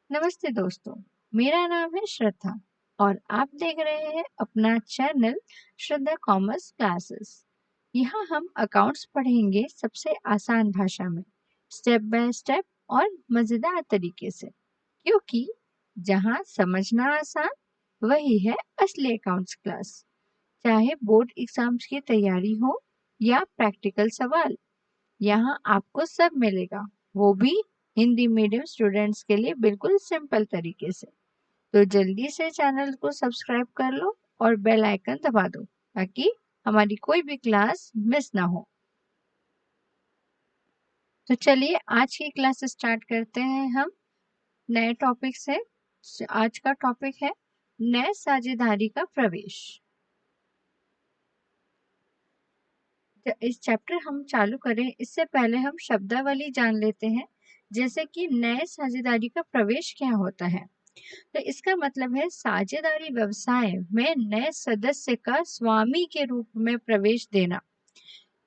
नमस्ते दोस्तों, मेरा नाम है श्रद्धा और आप देख रहे हैं अपना चैनल श्रद्धा कॉमर्स क्लासेस। यहाँ हम अकाउंट्स पढ़ेंगे सबसे आसान भाषा में, स्टेप बाय स्टेप और मज़ेदार तरीके से, क्योंकि जहाँ समझना आसान वही है असली अकाउंट्स क्लास। चाहे बोर्ड एग्जाम्स की तैयारी हो या प्रैक्टिकल सवाल, यहाँ आपको सब मिलेगा, वो भी हिंदी मीडियम स्टूडेंट्स के लिए बिल्कुल सिंपल तरीके से। तो जल्दी से चैनल को सब्सक्राइब कर लो और बेल आइकन दबा दो ताकि हमारी कोई भी क्लास मिस ना हो। तो चलिए आज की क्लास स्टार्ट करते हैं हम नए टॉपिक से। आज का टॉपिक है नए साझेदारी का प्रवेश। इस चैप्टर हम चालू करें इससे पहले हम शब्दावली जान लेते हैं, जैसे कि नए साझेदारी का प्रवेश क्या होता है। तो इसका मतलब है साझेदारी व्यवसाय में नए सदस्य का स्वामी के रूप में प्रवेश देना।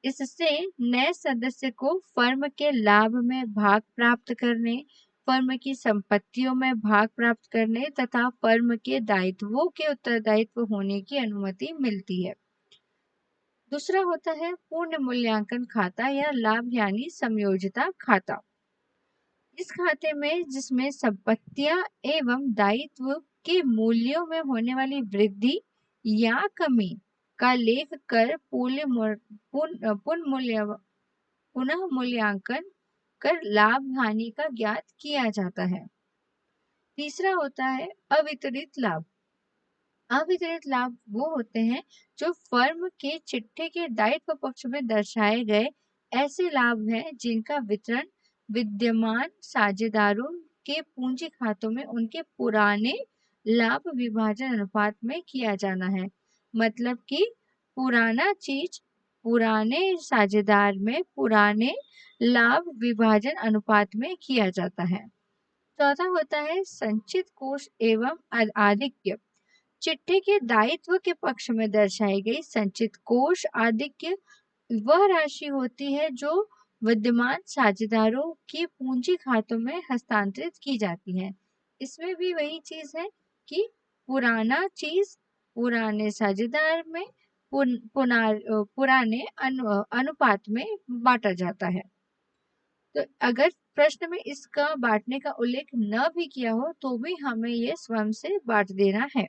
इससे नए सदस्य को फर्म के लाभ में भाग प्राप्त करने, फर्म की संपत्तियों में भाग प्राप्त करने तथा फर्म के दायित्वों के उत्तरदायित्व होने की अनुमति मिलती है। दूसरा होता है पूर्ण मूल्यांकन खाता या लाभ यानी समयोजिता खाता। इस खाते में जिसमें संपत्तियां एवं दायित्व के मूल्यों में होने वाली वृद्धि या कमी का लेख कर पुनः मूल्यांकन कर लाभ हानि का ज्ञात किया जाता है। तीसरा होता है अवितरित लाभ। अवितरित लाभ वो होते हैं जो फर्म के चिट्ठे के दायित्व पक्ष में दर्शाए गए ऐसे लाभ हैं जिनका वितरण विद्यमान साझेदारों के पूंजी खातों में उनके पुराने लाभ विभाजन अनुपात में किया जाना है। मतलब कि पुराना चीज पुराने साझेदार में पुराने लाभ विभाजन अनुपात में किया जाता है। चौथा होता है संचित कोष एवं आधिक्य। चिट्ठे के दायित्व के पक्ष में दर्शाई गई संचित कोष आधिक्य वह राशि होती है जो विद्यमान साझेदारों के पूंजी खातों में हस्तांतरित की जाती है। इसमें भी वही चीज है कि पुराना चीज पुराने साझेदार में पुराने अनुपात में बांटा जाता है। तो अगर प्रश्न में इसका बांटने का उल्लेख न भी किया हो तो भी हमें ये स्वयं से बांट देना है।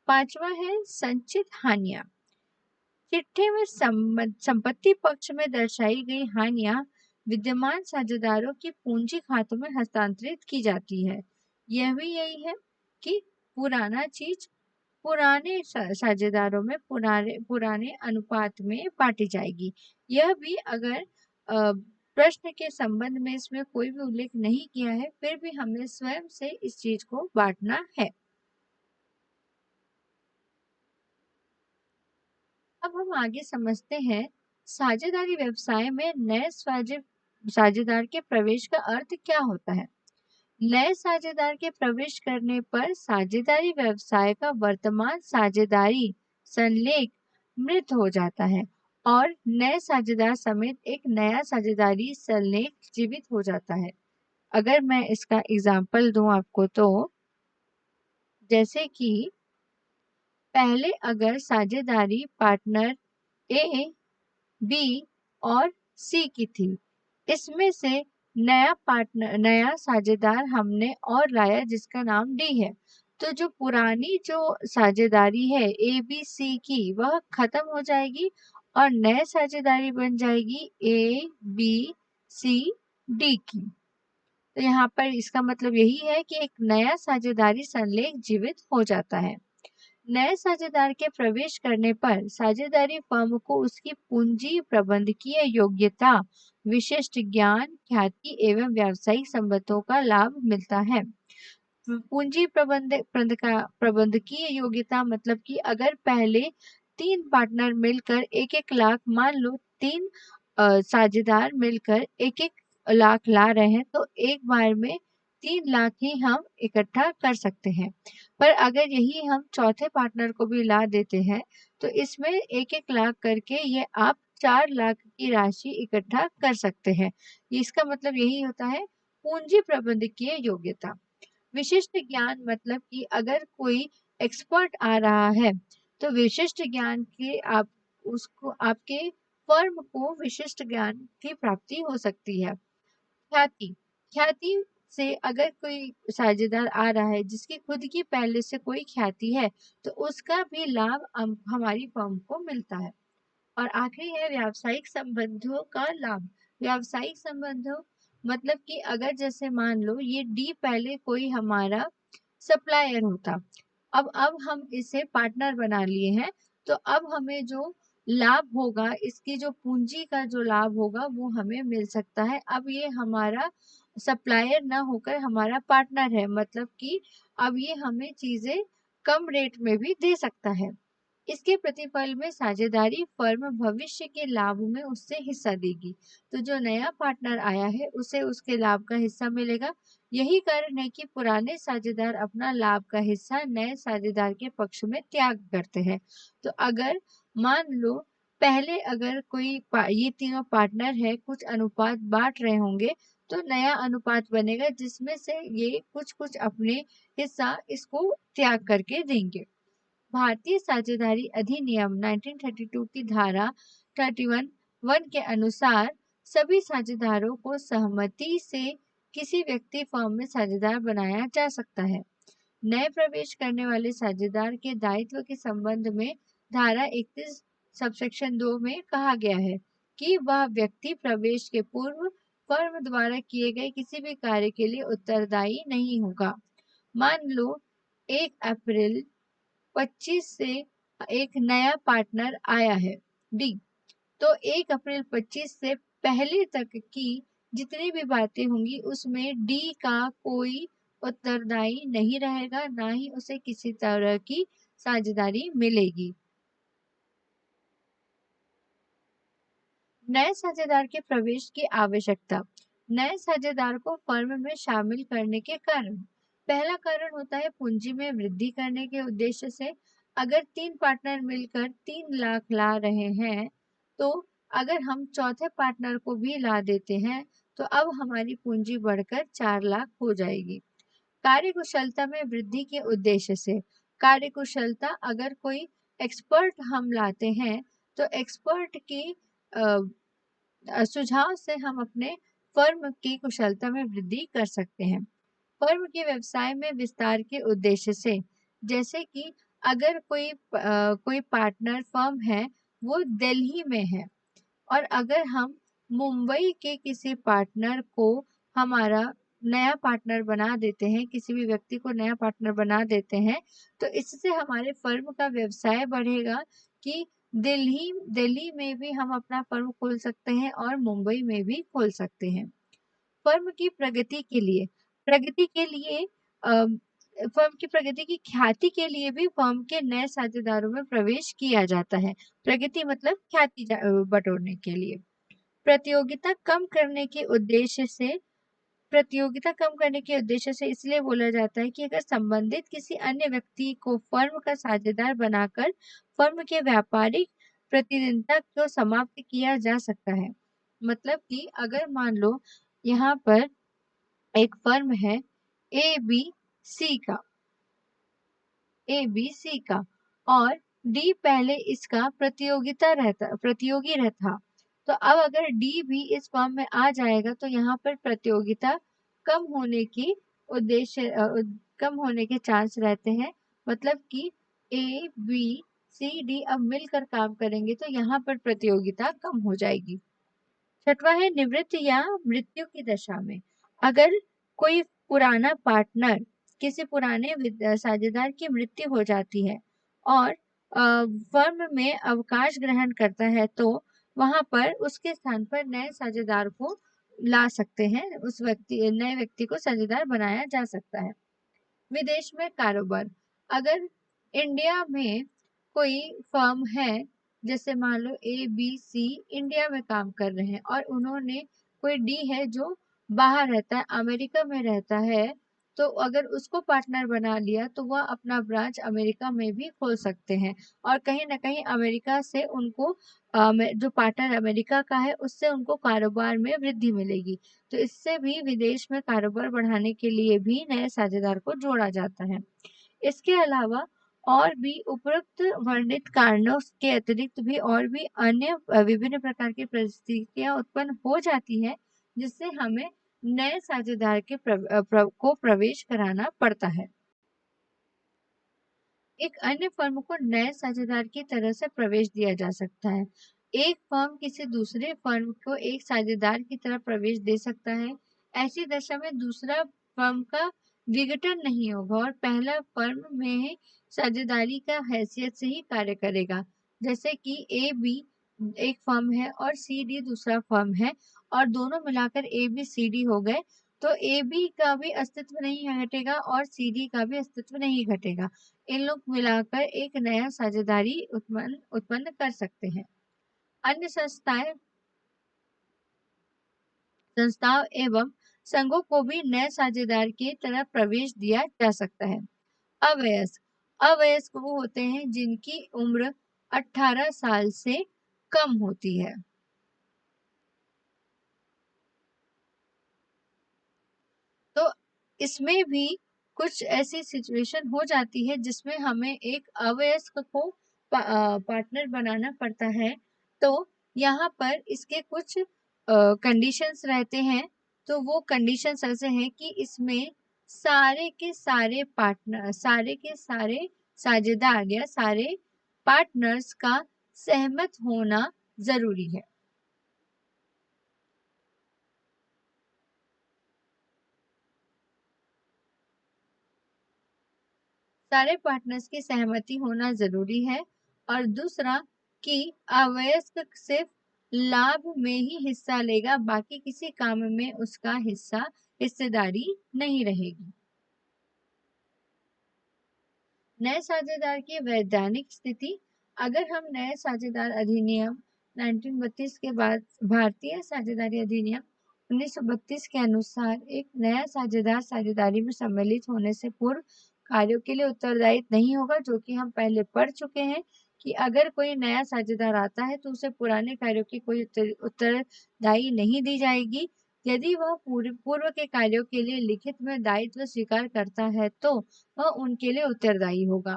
पांचवा है संचित हानियां। चिट्ठे में संपत्ति पक्ष में दर्शाई गई हानियां विद्यमान साझेदारों की पूंजी खातों में हस्तांतरित की जाती है। यह भी यही है कि पुराना चीज पुराने साझेदारों में पुराने अनुपात में बांटी जाएगी। यह भी अगर प्रश्न के संबंध में इसमें कोई भी उल्लेख नहीं किया है फिर भी हमें स्वयं से इस चीज को बांटना है। अब हम आगे समझते हैं साझेदारी व्यवसाय में नए साझेदार के प्रवेश का अर्थ क्या होता है। नए साझेदार के प्रवेश करने पर साझेदारी व्यवसाय का वर्तमान साझेदारी संलेख मृत हो जाता है और नए साझेदार समेत एक नया साझेदारी संलेख जीवित हो जाता है। अगर मैं इसका एग्जाम्पल दूं आपको तो जैसे कि पहले अगर साझेदारी पार्टनर ए, बी और सी की थी, इसमें से नया साझेदार हमने और लाया जिसका नाम डी है, तो जो पुरानी जो साझेदारी है ए बी सी की वह खत्म हो जाएगी और नए साझेदारी बन जाएगी ए बी सी डी की। तो यहाँ पर इसका मतलब यही है कि एक नया साझेदारी संलेख जीवित हो जाता है। नए साझेदार के प्रवेश करने पर साझेदारी फर्म को उसकी पूंजी प्रबंधकीय योग्यता, विशिष्ट ज्ञान, ख्याति एवं व्यावसायिक संबंधों का लाभ मिलता है। पूंजी प्रबंधकीय योग्यता मतलब कि अगर पहले 3 पार्टनर मिलकर 1-1 लाख, मान लो 3 साझेदार मिलकर 1-1 लाख ला रहे हैं तो एक बार में 3 लाख ही हम इकट्ठा कर सकते हैं। पर अगर यही हम चौथे पार्टनर को भी ला देते हैं तो इसमें 1-1 लाख करके ये आप 4 लाख की राशि इकट्ठा कर सकते हैं। इसका मतलब यही होता है पूंजी प्रबंधकीय योग्यता। विशिष्ट ज्ञान मतलब कि अगर कोई एक्सपर्ट आ रहा है तो विशिष्ट ज्ञान के आप उसको आपके फर्म को विशिष्ट ज्ञान की प्राप्ति हो सकती है। ख्याति ख्याति से अगर कोई साझेदार आ रहा है जिसकी खुद की पहले से कोई ख्याति है तो उसका भी लाभ हमारी फर्म को मिलता है। और आखिरी है व्यावसायिक संबंधों का लाभ। व्यावसायिक संबंधों मतलब कि अगर जैसे मान लो ये डी पहले कोई हमारा सप्लायर होता, अब हम इसे पार्टनर बना लिए हैं, तो अब हमें जो लाभ होगा, इसकी जो पूंजी का जो लाभ होगा वो हमें मिल सकता है। अब ये हमारा सप्लायर ना होकर हमारा पार्टनर है, मतलब कि अब ये हमें चीजें कम रेट में भी दे सकता है। इसके प्रतिफल में साझेदारी फर्म भविष्य के लाभ में उससे हिस्सा देगी। तो जो नया पार्टनर आया है उसे उसके लाभ का हिस्सा मिलेगा। यही कारण है कि पुराने साझेदार अपना लाभ का हिस्सा नए साझेदार के पक्ष में त्याग करते हैं। तो अगर मान लो पहले अगर ये तीनों पार्टनर है कुछ अनुपात बांट रहे होंगे, तो नया अनुपात बनेगा जिसमें से ये कुछ कुछ अपने हिस्सा इसको त्याग करके देंगे। भारतीय साझेदारी अधिनियम 1932 की धारा 31(1) के अनुसार सभी साझेदारों को सहमति से किसी व्यक्ति फर्म में साझेदार बनाया जा सकता है। नए प्रवेश करने वाले साझेदार के दायित्व के संबंध में धारा 31 सबसेक्शन 2 में कहा गया है कि वह व्यक्ति प्रवेश के पूर्व फर्म द्वारा किए गए किसी भी कार्य के लिए उत्तरदायी नहीं होगा। मान लो 1 अप्रैल 25 से एक नया पार्टनर आया है डी, तो 1 अप्रैल 25 से पहले तक की जितनी भी बातें होंगी उसमें डी का कोई उत्तरदायी नहीं रहेगा, ना ही उसे किसी तरह की साझेदारी मिलेगी। नए साझेदार के प्रवेश की आवश्यकता। नए साझेदार को फर्म में शामिल करने के कारण। पहला कारण होता है पूंजी में वृद्धि करने के उद्देश्य से। अगर 3 पार्टनर मिलकर 3 लाख ला रहे हैं, तो अगर हम चौथे पार्टनर को भी ला देते हैं तो अब हमारी पूंजी बढ़कर 4 लाख हो जाएगी। कार्यकुशलता में वृद्धि के उद्देश्य से। कार्यकुशलता अगर कोई एक्सपर्ट हम लाते हैं तो एक्सपर्ट की सुझाव से हम अपने फर्म की कुशलता में वृद्धि कर सकते हैं। फर्म के व्यवसाय में विस्तार के उद्देश्य से, जैसे कि अगर कोई पार्टनर फर्म है वो दिल्ली में है और अगर हम मुंबई के किसी पार्टनर को हमारा नया पार्टनर बना देते हैं, किसी भी व्यक्ति को नया पार्टनर बना देते हैं, तो इससे हमारे फर्म का व्यवसाय बढ़ेगा कि दिल्ली में भी हम अपना फर्म खोल सकते हैं और मुंबई में भी खोल सकते हैं। फर्म की प्रगति के लिए फर्म की प्रगति की ख्याति के लिए भी फर्म के नए साझेदारों में प्रवेश किया जाता है। प्रगति मतलब ख्याति बटोरने के लिए। प्रतियोगिता कम करने के उद्देश्य से प्रतियोगिता कम करने के उद्देश्य से इसलिए बोला जाता है कि अगर संबंधित किसी अन्य व्यक्ति को फर्म का साझेदार बनाकर फर्म के व्यापारिक प्रतिद्वंद्विता को समाप्त किया जा सकता है। मतलब कि अगर मान लो यहाँ पर एक फर्म है ए बी सी का ए बी सी का और डी पहले इसका प्रतियोगी रहता, तो अब अगर डी भी इस फॉर्म में आ जाएगा तो यहाँ पर प्रतियोगिता कम होने की कम होने के चांस रहते हैं। मतलब कि ए बी सी डी अब मिलकर काम करेंगे तो यहाँ पर प्रतियोगिता कम हो जाएगी। छठवां है निवृत्त या मृत्यु की दशा में। अगर कोई पुराना पार्टनर किसी पुराने साझेदार की मृत्यु हो जाती है और फर्म में अवकाश ग्रहण करता है तो वहां पर उसके स्थान पर नए साझेदार को ला सकते हैं, नए व्यक्ति को साझेदार बनाया जा सकता है। विदेश में कारोबार। अगर इंडिया में कोई फर्म है, जैसे मान लो ए बी सी इंडिया में काम कर रहे हैं और उन्होंने कोई डी है जो बाहर रहता है, अमेरिका में रहता है, तो अगर उसको पार्टनर बना लिया तो वह अपना ब्रांच अमेरिका में भी खोल सकते हैं और कहीं ना कहीं अमेरिका से उनको जो पार्टनर अमेरिका का है उससे उनको कारोबार में वृद्धि मिलेगी। तो इससे भी विदेश में कारोबार बढ़ाने के लिए भी नए साझेदार को जोड़ा जाता है। इसके अलावा और भी उपरोक्त वर्णित कारणों के अतिरिक्त भी और भी अन्य विभिन्न प्रकार की परिस्थितियां उत्पन्न हो जाती है जिससे हमें नए साझेदार के को प्रवेश कराना पड़ता है। एक अन्य फर्म को नए साझेदार की तरह से प्रवेश दिया जा सकता है। एक फर्म किसी दूसरे फर्म को एक साझेदार की तरह प्रवेश दे सकता है। ऐसी दशा में दूसरा फर्म का विघटन नहीं होगा और पहला फर्म में साझेदारी का हैसियत से ही कार्य करेगा। जैसे कि ए बी एक फर्म है और सी डी दूसरा फर्म है और दोनों मिलाकर ए बी सी डी हो गए, तो ए बी का भी अस्तित्व नहीं घटेगा और सी डी का भी अस्तित्व नहीं घटेगा। इन लोग मिलाकर एक नया साझेदारी उत्पन्न कर सकते हैं। अन्य संस्थाओं एवं संघों को भी नए साझेदार की तरह प्रवेश दिया जा सकता है। अवयस्क अवयस्क वो होते हैं जिनकी उम्र 18 साल से कम होती है। तो इसमें भी कुछ ऐसी सिचुएशन हो जाती है जिसमें हमें एक अवयस्क को पार्टनर बनाना पड़ता है। तो यहाँ पर इसके कुछ कंडीशंस रहते हैं। तो वो कंडीशंस ऐसे हैं कि इसमें सारे के सारे पार्टनर, सारे के सारे साझेदार या सारे पार्टनर्स का सहमत होना जरूरी है। सारे पार्टनर्स की सहमति होना जरूरी है। और दूसरा कि अवयस्क सिर्फ लाभ में ही हिस्सा लेगा, बाकी किसी काम में उसका हिस्सेदारी नहीं रहेगी। नए साझेदार की वैधानिक स्थिति। अगर हम नए साझेदार अधिनियम 1932 के बाद भारतीय साझेदारी अधिनियम 1932 के अनुसार एक नया साझेदार साझेदारी में सम्मिलित होने से पूर्व कार्यों के लिए उत्तरदायी नहीं होगा, जो कि हम पहले पढ़ चुके हैं कि अगर कोई नया साझेदार आता है तो उसे पुराने कार्यों की कोई उत्तरदायी नहीं दी जाएगी। यदि वह पूर्व के कार्यों के लिए लिखित में दायित्व स्वीकार करता है तो वह उनके लिए उत्तरदायी होगा।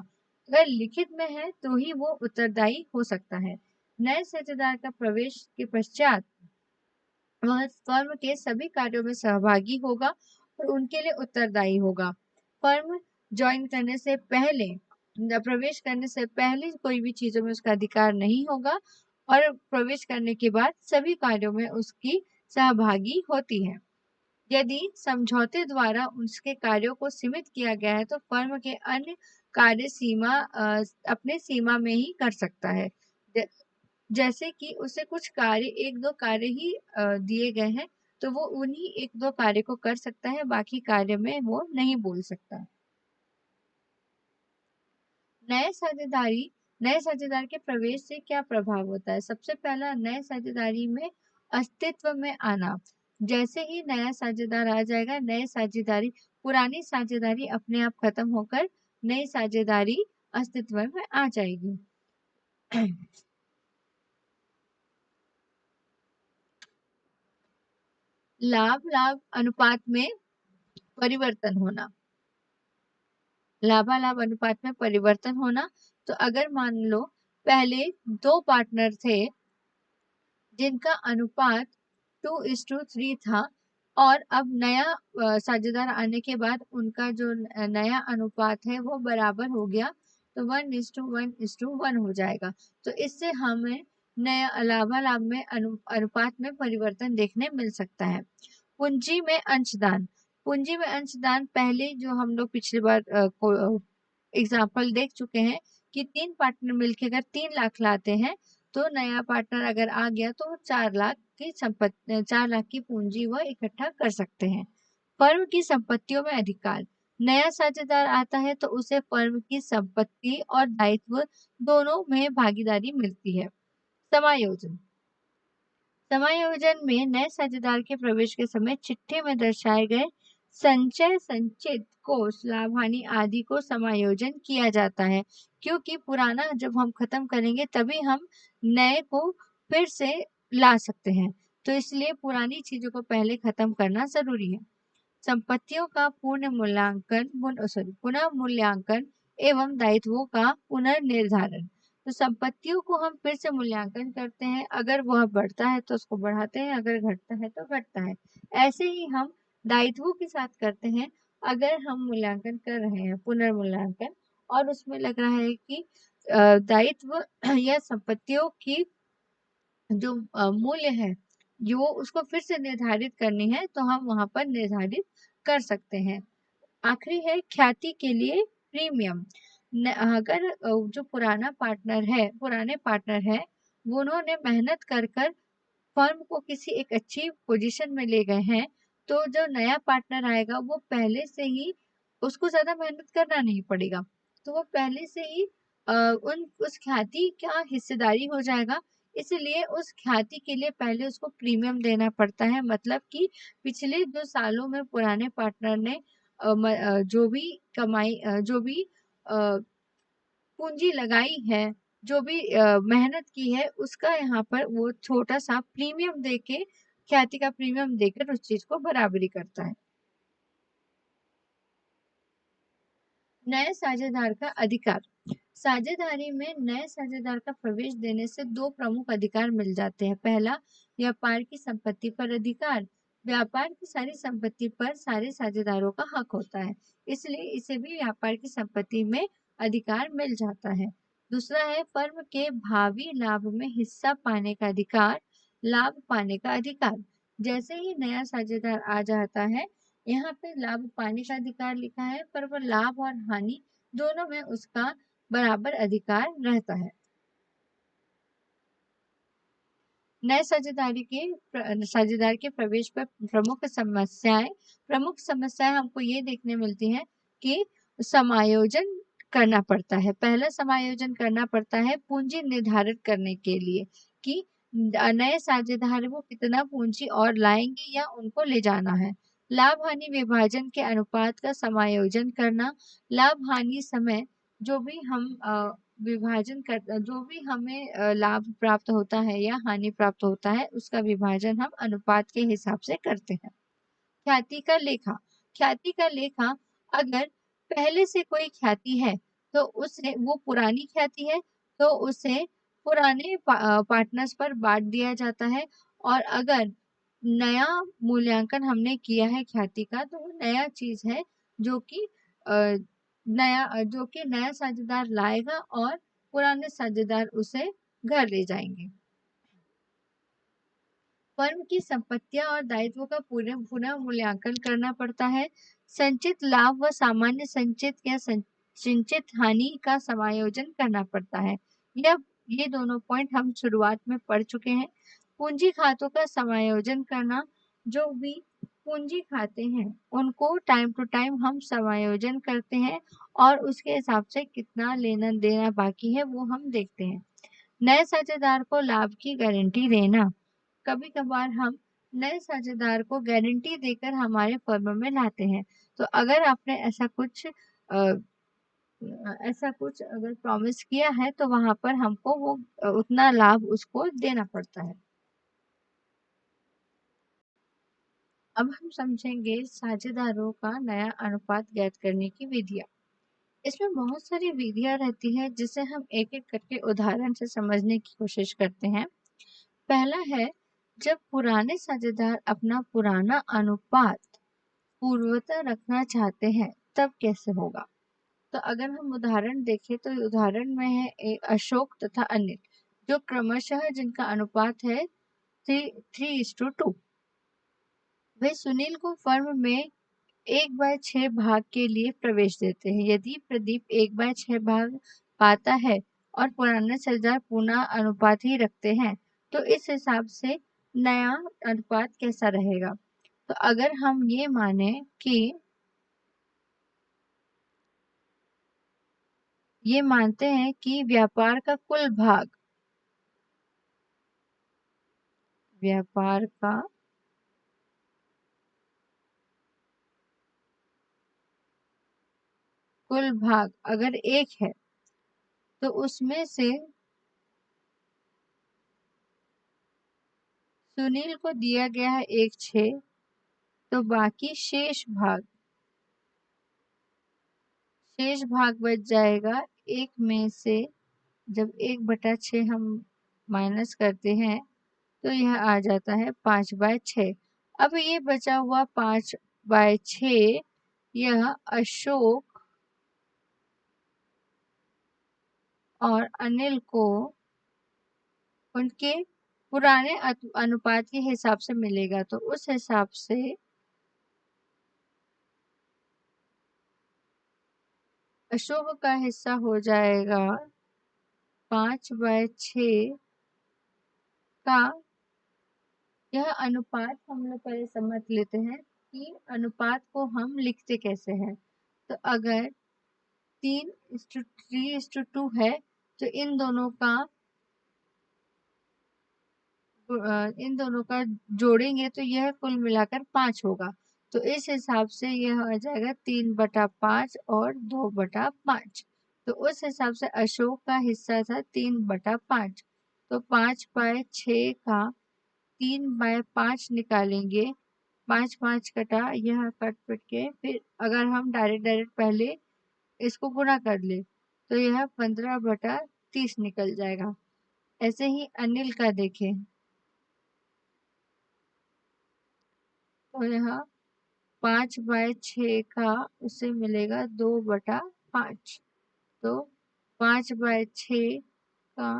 अगर लिखित में है तो ही वो उत्तरदायी हो सकता है। नए साझेदार का प्रवेश के पश्चात वह फर्म के सभी कार्यों में सहभागी होगा और उनके लिए उत्तरदायी होगा। फर्म ज्वाइन करने से पहले प्रवेश करने से पहले कोई भी चीजों में उसका अधिकार नहीं होगा और प्रवेश करने के बाद सभी कार्यों में उसकी सहभागी होती है। यदि समझौते द्वारा उसके कार्यों को सीमित किया गया है तो फर्म के अन्य कार्य अपने सीमा में ही कर सकता है। जैसे कि उसे कुछ कार्य एक दो कार्य ही दिए गए हैं तो वो उन्हीं एक दो कार्य को कर सकता है, बाकी कार्य में वो नहीं बोल सकता। नए साझेदार के प्रवेश से क्या प्रभाव होता है? सबसे पहला, नए साझेदारी में अस्तित्व में आना। जैसे ही नया साझेदार आ जाएगा, पुरानी साझेदारी अपने आप खत्म होकर नई साझेदारी अस्तित्व में आ जाएगी। लाभ लाभ अनुपात में परिवर्तन होना। लाभालाभ अनुपात में परिवर्तन होना। तो अगर मान लो पहले दो पार्टनर थे जिनका अनुपात 2:3 था और अब नया साझेदार आने के बाद उनका जो नया अनुपात है वो बराबर हो गया, तो 1:1:1 हो जाएगा। तो इससे हमें नया लाभालाभ में अनुपात में परिवर्तन देखने मिल सकता है। पूंजी में अंशदान। पूंजी में अंशदान पहले जो हम लोग पिछली बार एग्जाम्पल देख चुके हैं कि 3 पार्टनर मिलकर अगर 3 लाख लाते हैं तो नया पार्टनर अगर आ गया तो 4 लाख की पूंजी वह इकट्ठा कर सकते हैं। फर्म की संपत्तियों में अधिकार। नया साझेदार आता है तो उसे फर्म की संपत्ति और दायित्व दोनों में भागीदारी मिलती है। समायोजन। समायोजन में नए साझेदार के प्रवेश के समय चिट्ठी में दर्शाए गए संचय संचित कोष लाभ हानि आदि को समायोजन किया जाता है, क्योंकि पुराना जब हम खत्म करेंगे तभी हम नए को फिर से ला सकते हैं। तो इसलिए पुरानी चीजों को पहले खत्म करना जरूरी है। संपत्तियों का पुनः मूल्यांकन एवं दायित्वों का पुनर्निर्धारण। तो संपत्तियों को हम फिर से मूल्यांकन करते हैं, अगर वह बढ़ता है तो उसको बढ़ाते हैं, अगर घटता है तो घटता है। ऐसे ही हम दायित्वों के साथ करते हैं, अगर हम मूल्यांकन कर रहे हैं पुनर्मूल्यांकन और उसमें लग रहा है कि दायित्व या संपत्तियों की जो मूल्य है जो उसको फिर से निर्धारित करनी है, तो हम वहां पर निर्धारित कर सकते हैं। आखिरी है ख्याति के लिए प्रीमियम। अगर जो पुराने पार्टनर है, वो उन्होंने मेहनत कर कर फर्म को किसी एक अच्छी पोजीशन में ले गए हैं, तो जो नया पार्टनर आएगा वो पहले से ही उसको ज्यादा मेहनत करना नहीं पड़ेगा, तो वो पहले से ही उन उस ख्याति का हिस्सेदारी हो जाएगा। इसलिए उस ख्याति के लिए पहले उसको प्रीमियम देना पड़ता है, मतलब कि पिछले जो सालों में पुराने पार्टनर ने जो भी जो भी अ, पूंजी लगाई है, जो भी मेहनत की है, उसका यहाँ पर वो छोटा सा प्रीमियम देके ख्याति का प्रीमियम देकर उस चीज को बराबरी करता है। नए साझेदार का अधिकार। साझेदारी में नए साझेदार का प्रवेश देने से दो प्रमुख अधिकार मिल जाते हैं। पहला, व्यापार की संपत्ति पर अधिकार। व्यापार की सारी संपत्ति पर सारे साझेदारों का हक होता है, इसलिए इसे भी व्यापार की संपत्ति में अधिकार मिल जाता है। दूसरा है फर्म के भावी लाभ में हिस्सा पाने का अधिकार, लाभ पाने का अधिकार। जैसे ही नया साझेदार आ जाता है, यहाँ पे लाभ पाने का अधिकार लिखा है, पर वह लाभ और हानि दोनों में उसका बराबर अधिकार रहता है। नए साझेदार के प्रवेश पर प्रमुख समस्याएं हमको ये देखने मिलती हैं कि समायोजन करना पड़ता है। पहला समायोजन करना पड़ता है पूंजी निर्धारित करने के लिए कि नए साझेदार वो कितना पूंजी और लाएंगे या उनको ले जाना है। लाभ हानि विभाजन के अनुपात का समायोजन करना। लाभ हानि समय जो भी हम विभाजन कर जो भी हमें लाभ प्राप्त होता है या हानि प्राप्त होता है, उसका विभाजन हम अनुपात के हिसाब से करते हैं। ख्याति का लेखा। ख्याति का लेखा, अगर पहले से कोई ख्याति है तो उसे वो पुरानी ख्याति है तो उसे पुराने पार्टनर्स पर बांट दिया जाता है, और अगर नया मूल्यांकन हमने किया है ख्याति का तो वो नया चीज है जो कि जो कि नया साझेदार लाएगा और पुराने साझेदार उसे घर ले जाएंगे। फर्म की संपत्तियां और दायित्वों का पुनः मूल्यांकन करना पड़ता है। संचित लाभ व सामान्य संचित या संचित हानि का समायोजन करना पड़ता है। ये दोनों पॉइंट हम शुरुआत में पढ़ चुके हैं। पूंजी खातों का समायोजन करना, जो भी पूंजी खाते हैं उनको टाइम टू टाइम हम समायोजन करते हैं और उसके हिसाब से कितना लेना देना बाकी है वो हम देखते हैं। नए साझेदार को लाभ की गारंटी देना। कभी कभार हम नए साझेदार को गारंटी देकर हमारे फर्म में लाते हैं, तो अगर आपने ऐसा कुछ अगर प्रॉमिस किया है तो वहां पर हमको वो उतना लाभ उसको देना पड़ता है। अब हम समझेंगे साझेदारों का नया अनुपात ज्ञात करने की विधियां। इसमें बहुत सारी विधियां रहती है जिसे हम एक एक करके उदाहरण से समझने की कोशिश करते हैं। पहला है, जब पुराने साझेदार अपना पुराना अनुपात पूर्वता रखना चाहते हैं तब कैसे होगा। तो अगर हम उदाहरण देखें तो उदाहरण में है अशोक तथा अनिल, जो क्रमशः जिनका अनुपात है 3:2। वे सुनील को फर्म में 1/6 भाग के लिए प्रवेश देते हैं। यदि प्रदीप 1/6 भाग पाता है और पुराने साझेदार पुनः अनुपात ही रखते हैं, तो इस हिसाब से नया अनुपात कैसा रहेगा। तो अगर हम ये मानते हैं कि व्यापार का कुल भाग अगर 1 है तो उसमें से सुनील को दिया गया है 1/6, तो बाकी शेष भाग बच जाएगा 1 में से। जब 1/6 हम माइनस करते हैं तो यह आ जाता है 5/6। अब ये बचा हुआ 5/6 यह अशोक और अनिल को उनके पुराने अनुपात के हिसाब से मिलेगा, तो उस हिसाब से अशोक का हिस्सा हो जाएगा 5/6 का। यह अनुपात हम लोग पहले समझ लेते हैं कि अनुपात को हम लिखते कैसे हैं। तो अगर 3:3:2 है तो इन दोनों का जोड़ेंगे तो यह कुल मिलाकर 5 होगा। तो इस हिसाब से यह आ जाएगा 3/5 और 2/5। तो उस हिसाब से अशोक का हिस्सा था 3/5। तो 5/6 का 3/5 निकालेंगे। 5 कटा, यह कट पिट के फिर अगर हम डायरेक्ट पहले इसको गुणा कर ले तो यह 15/30 निकल जाएगा। ऐसे ही अनिल का देखें तो यह 5/6 का उसे मिलेगा 2/5। तो 5/6 का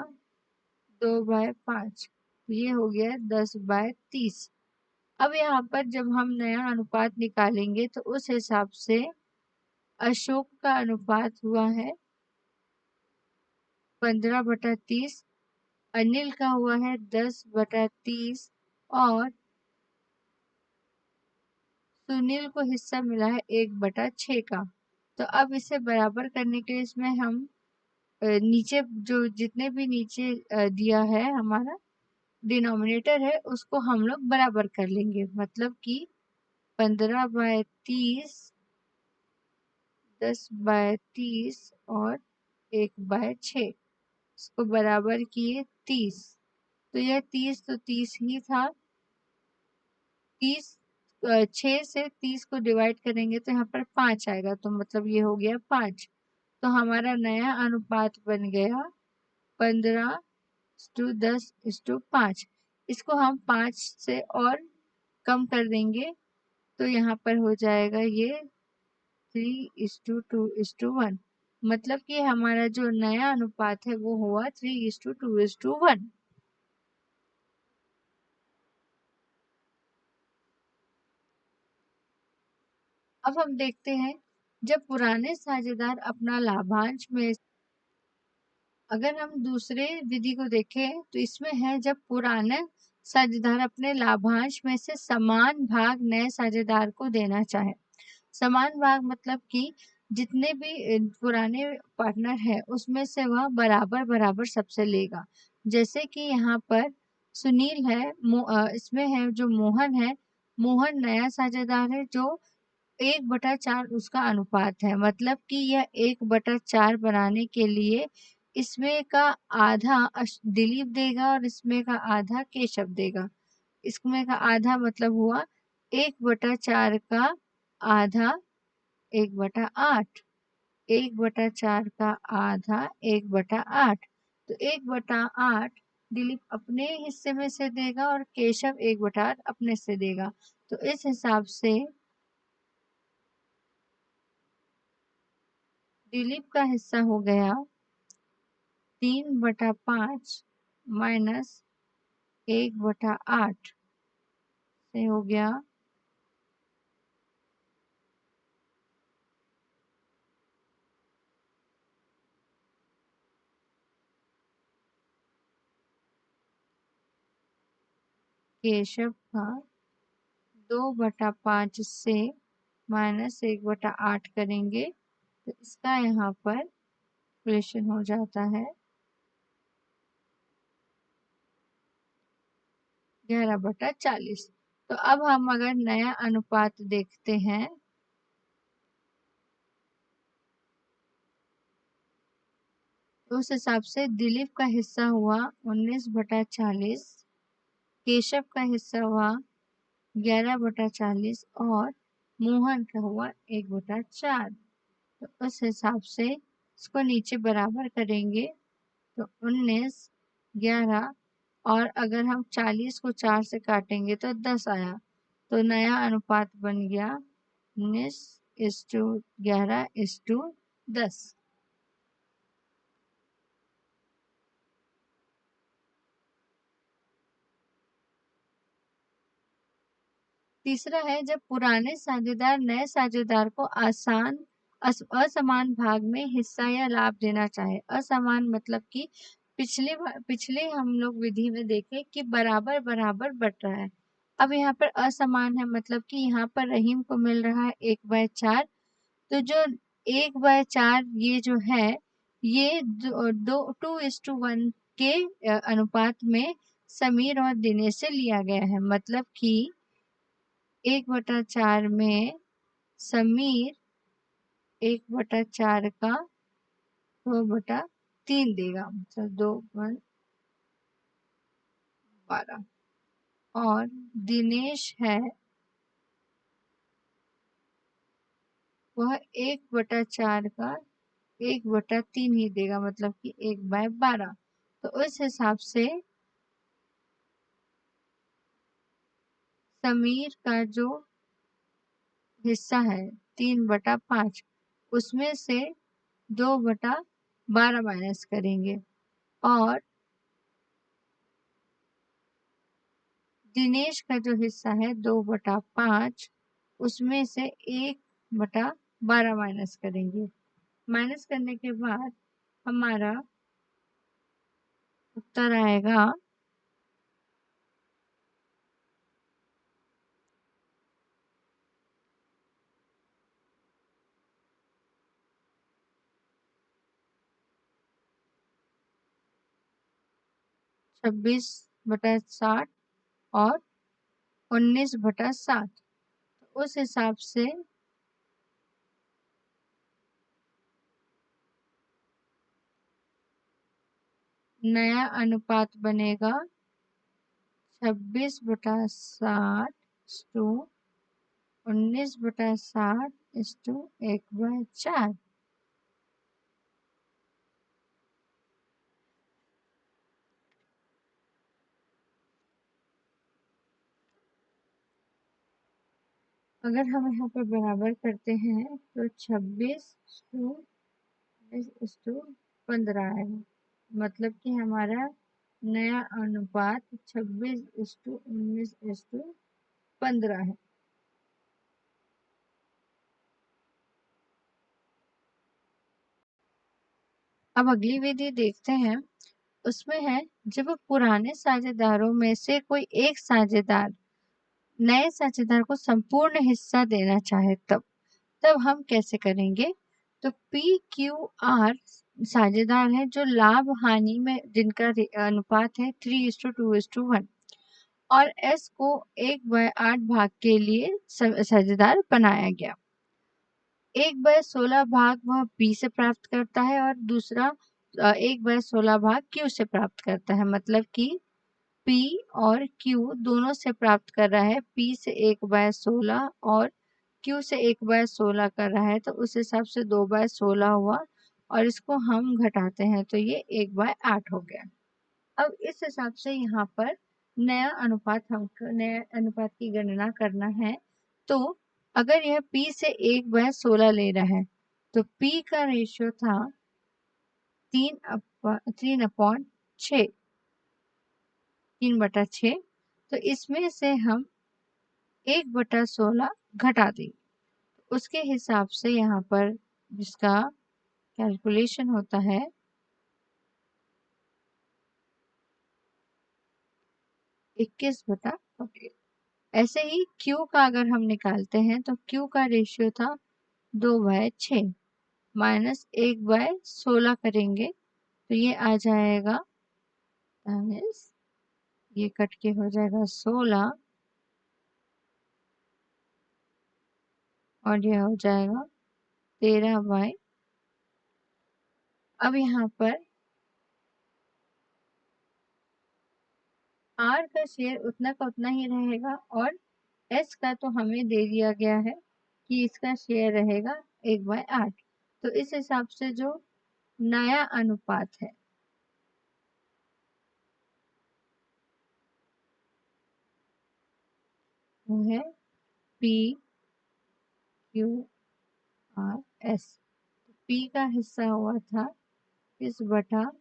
2/5 ये हो गया 10/30। अब यहाँ पर जब हम नया अनुपात निकालेंगे तो उस हिसाब से अशोक का अनुपात हुआ है 15/30, अनिल का हुआ है 10/30 और सुनील को हिस्सा मिला है 1/6 का। तो अब इसे बराबर करने के लिए इसमें हम नीचे जो जितने भी नीचे दिया है हमारा डिनोमिनेटर है उसको हम लोग बराबर कर लेंगे। मतलब कि 15/30, 10/30 और 1/6 इसको बराबर किए 30। तो यह 30 तो 30 ही था। 30 6 से 30 को डिवाइड करेंगे तो यहाँ पर 5 आएगा, तो मतलब ये हो गया 5। तो हमारा नया अनुपात बन गया 15:10:5। इसको हम 5 से और कम कर देंगे तो यहाँ पर हो जाएगा ये 3:2:1। मतलब कि हमारा जो नया अनुपात है वो हुआ 3:2:1। अब हम देखते हैं जब पुराने साझेदार अपना लाभांश में, अगर हम दूसरे विधि को देखें तो इसमें है जब पुराने साझेदार अपने लाभांश में से समान भाग नए साझेदार को देना चाहे। समान भाग मतलब कि जितने भी पुराने पार्टनर है उसमें से वह बराबर बराबर सबसे लेगा। जैसे कि यहाँ पर सुनील है, इसमें है जो मोहन है, मोहन नया साझेदार है जो 1/4 उसका अनुपात है। मतलब कि यह 1/4 बनाने के लिए इसमें का आधा दिलीप देगा और इसमें का आधा केशव देगा। इसमें का आधा मतलब हुआ 1/4 का आधा 1/8। 1/4 का आधा 1/8। तो 1/8 दिलीप अपने हिस्से में से देगा और केशव 1/8 अपने से देगा। तो इस हिसाब से दिलीप का हिस्सा हो गया 3/5 माइनस 1/8 से हो गया केशव का 2/5 से माइनस 1/8 करेंगे तो इसका यहाँ पर इक्वेशन हो जाता है 11/40। तो अब हम अगर नया अनुपात देखते हैं तो उस हिसाब से दिलीप का हिस्सा हुआ 19/40, केशव का हिस्सा हुआ 11/40 और मोहन का हुआ 1/4। तो उस हिसाब से इसको नीचे बराबर करेंगे तो 19, 11 और अगर हम 40 को 4 से काटेंगे तो 10 आया। तो नया अनुपात बन गया 19:11:10। तीसरा है, जब पुराने साझेदार नए साझेदार को असमान भाग में हिस्सा या लाभ देना चाहे। असमान मतलब कि पिछले हम लोग विधि में देखे कि बराबर बराबर बट रहा है। अब यहाँ पर असमान है मतलब कि यहाँ पर रहीम को मिल रहा है 1/4। तो जो 1/4 ये जो है ये 2:1 के अनुपात में समीर और दिनेश से लिया गया है। मतलब कि 1/4 में समीर 1/4 का 2/3 देगा, मतलब 2/12। और दिनेश है वह 1/4 का 1/3 ही देगा, मतलब कि 1/12। तो उस हिसाब से समीर का जो हिस्सा है 3/5, उसमें से 2/12 माइनस करेंगे और दिनेश का जो हिस्सा है 2/5, उसमें से 1/12 माइनस करेंगे। माइनस करने के बाद हमारा उत्तर आएगा 26/60 और 19/60। उस हिसाब से नया अनुपात बनेगा 26/60 टू 19/60 टू 1/4। अगर हम यहाँ पर बराबर करते हैं तो 26:15 आएगा। मतलब कि हमारा नया अनुपात 26:19:15 है। अब अगली विधि देखते हैं। उसमें है, जब पुराने साझेदारों में से कोई एक साझेदार नए साझेदार को संपूर्ण हिस्सा देना चाहे तब हम कैसे करेंगे। तो PQR साझेदार है जो लाभ हानि में जिनका अनुपात है 3:2:1 और S को 1/8 भाग के लिए साझेदार बनाया गया। 1/16 भाग वह P से प्राप्त करता है और दूसरा 1/16 भाग Q से प्राप्त करता है। मतलब कि P और Q दोनों से प्राप्त कर रहा है। P से 1/16 और Q से 1/16 कर रहा है, तो उस हिसाब से 2/16 हुआ और इसको हम घटाते हैं तो ये 1/8 हो गया। अब इस हिसाब से यहाँ पर नया अनुपात की गणना करना है। तो अगर यह P से 1/16 ले रहा है तो P का रेशियो था 3/6, 3/6। तो इसमें से हम 1/16 घटा देंगे। उसके हिसाब से यहाँ पर जिसका कैलकुलेशन होता है 21/48। ऐसे ही Q का अगर हम निकालते हैं तो Q का रेशियो था 2/6 माइनस 1/16 करेंगे तो ये आ जाएगा, ये कट के हो जाएगा 16 और ये हो जाएगा 13/। अब यहाँ पर आर का शेयर उतना का उतना ही रहेगा और एस का तो हमें दे दिया गया है कि इसका शेयर रहेगा 1/8। तो इस हिसाब से जो नया अनुपात है वो है P Q R S. P का हिस्सा हुआ था 30/8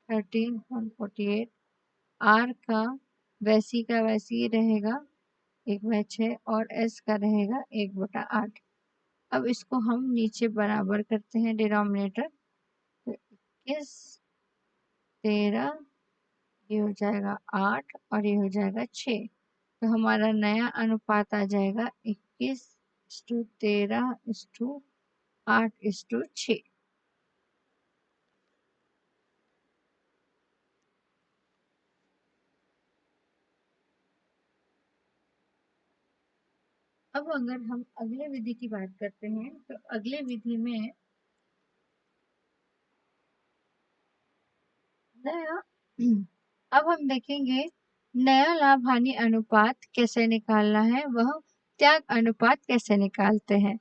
13.48। आर का वैसी ही रहेगा 1/6 और एस का रहेगा 1/8। अब इसको हम नीचे बराबर करते हैं डिनोमिनेटर, तो 21 13 ये हो जाएगा 8 और ये हो जाएगा 6। तो हमारा नया अनुपात आ जाएगा 21:13:8:6। अब अगर हम अगले विधि की बात करते हैं तो अगले विधि में नया अब हम देखेंगे नया लाभ हानि अनुपात कैसे निकालना है, वह त्याग अनुपात कैसे निकालते हैं।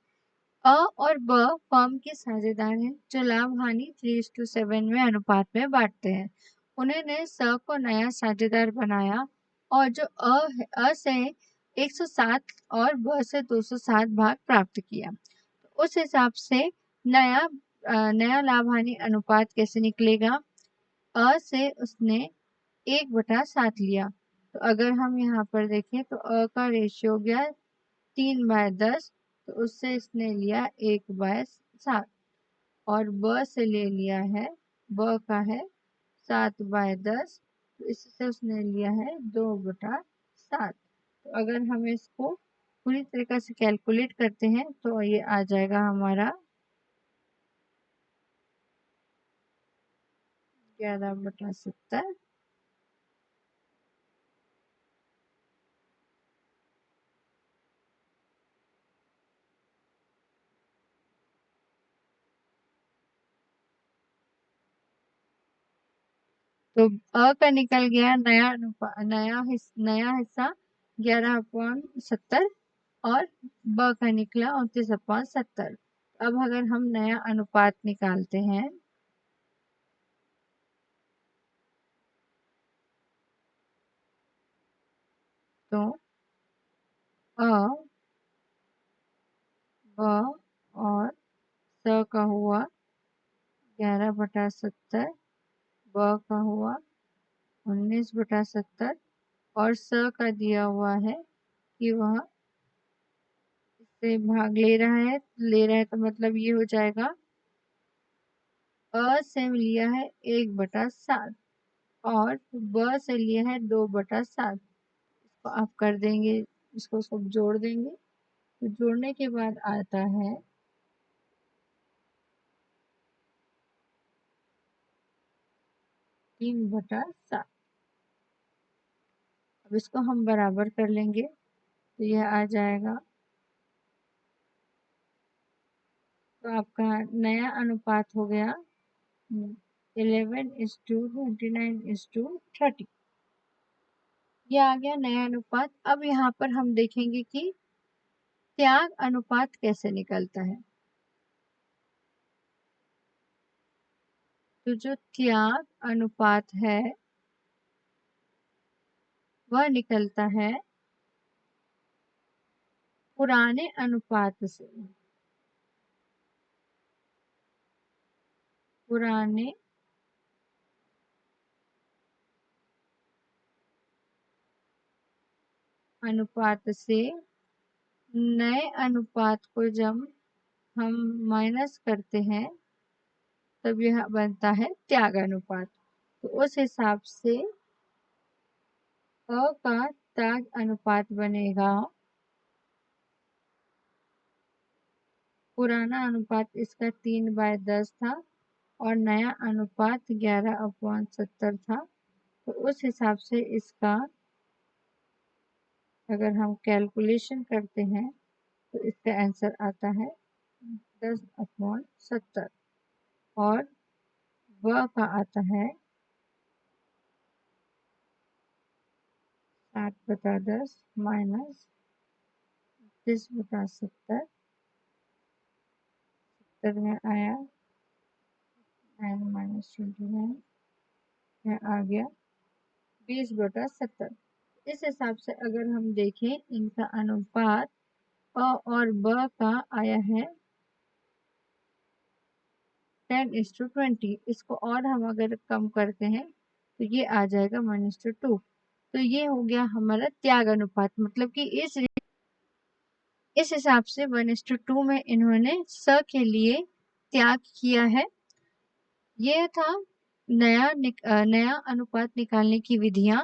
अ और ब फर्म के साझेदार हैं जो लाभ हानि 3:7 में अनुपात में बांटते हैं। उन्होंने स को नया साझेदार बनाया और जो अ से 107 और ब से 207 भाग प्राप्त किया। उस हिसाब से नया लाभ हानि अनुपात कैसे निकलेगा। अ से उसने 1/7 लिया, तो अगर हम यहाँ पर देखें तो अ का रेशियो हो गया 3/10, तो उससे इसने लिया 1/7 और ब से ले लिया है, ब का है 7/10, तो इससे उसने लिया है 2/7। तो अगर हम इसको पूरी तरीके से कैलकुलेट करते हैं तो ये आ जाएगा हमारा 11/70। तो अ का निकल गया नया हिस्सा 11/70 और ब का निकला 29/70। अब अगर हम नया अनुपात निकालते हैं तो अ, ब और स का हुआ 11/70, ब का हुआ 19/70 और स का दिया हुआ है कि वह इससे भाग ले रहा है तो मतलब ये हो जाएगा अ से लिया है 1/7 और ब से लिया है 2/7। इसको आप कर देंगे, इसको सब जोड़ देंगे, तो जोड़ने के बाद आता है 3/7। अब इसको हम बराबर कर लेंगे तो यह आ जाएगा, तो आपका नया अनुपात हो गया 11:29:30। ये आ गया नया अनुपात। अब यहाँ पर हम देखेंगे कि त्याग अनुपात कैसे निकलता है। तो जो त्याग अनुपात है वह निकलता है पुराने अनुपात से। पुराने अनुपात से नए अनुपात को जब हम माइनस करते हैं तब यह बनता है त्याग अनुपात। तो उस हिसाब से अ का त्याग अनुपात बनेगा, पुराना अनुपात इसका 3/10 था और नया अनुपात 11/70 था। तो उस हिसाब से इसका अगर हम कैलकुलेशन करते हैं तो इसका आंसर आता है 10/70 और व का आता है 8/10 माइनस 30/70, 70 में आया 9 माइनस 29, में आ गया 20/70। इस हिसाब से अगर हम देखें इनका अनुपात अ और ब का आया है 10:20। इसको और हम अगर कम करते हैं तो ये आ जाएगा 1:2। तो ये हो गया हमारा त्याग अनुपात, मतलब कि इस हिसाब से 1:2 में इन्होंने स के लिए त्याग किया है। यह था नया अनुपात निकालने की विधियां,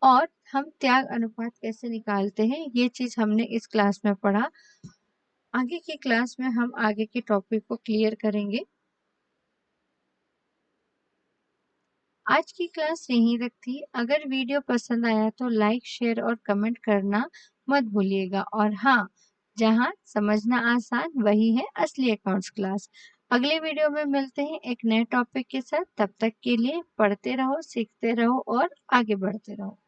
और हम त्याग अनुपात कैसे निकालते हैं ये चीज हमने इस क्लास में पढ़ा। आगे की क्लास में हम आगे के टॉपिक को क्लियर करेंगे। आज की क्लास यहीं तक थी। अगर वीडियो पसंद आया तो लाइक, शेयर और कमेंट करना मत भूलिएगा। और हाँ, जहाँ समझना आसान वही है असली अकाउंट्स क्लास। अगले वीडियो में मिलते हैं एक नए टॉपिक के साथ। तब तक के लिए पढ़ते रहो, सीखते रहो और आगे बढ़ते रहो।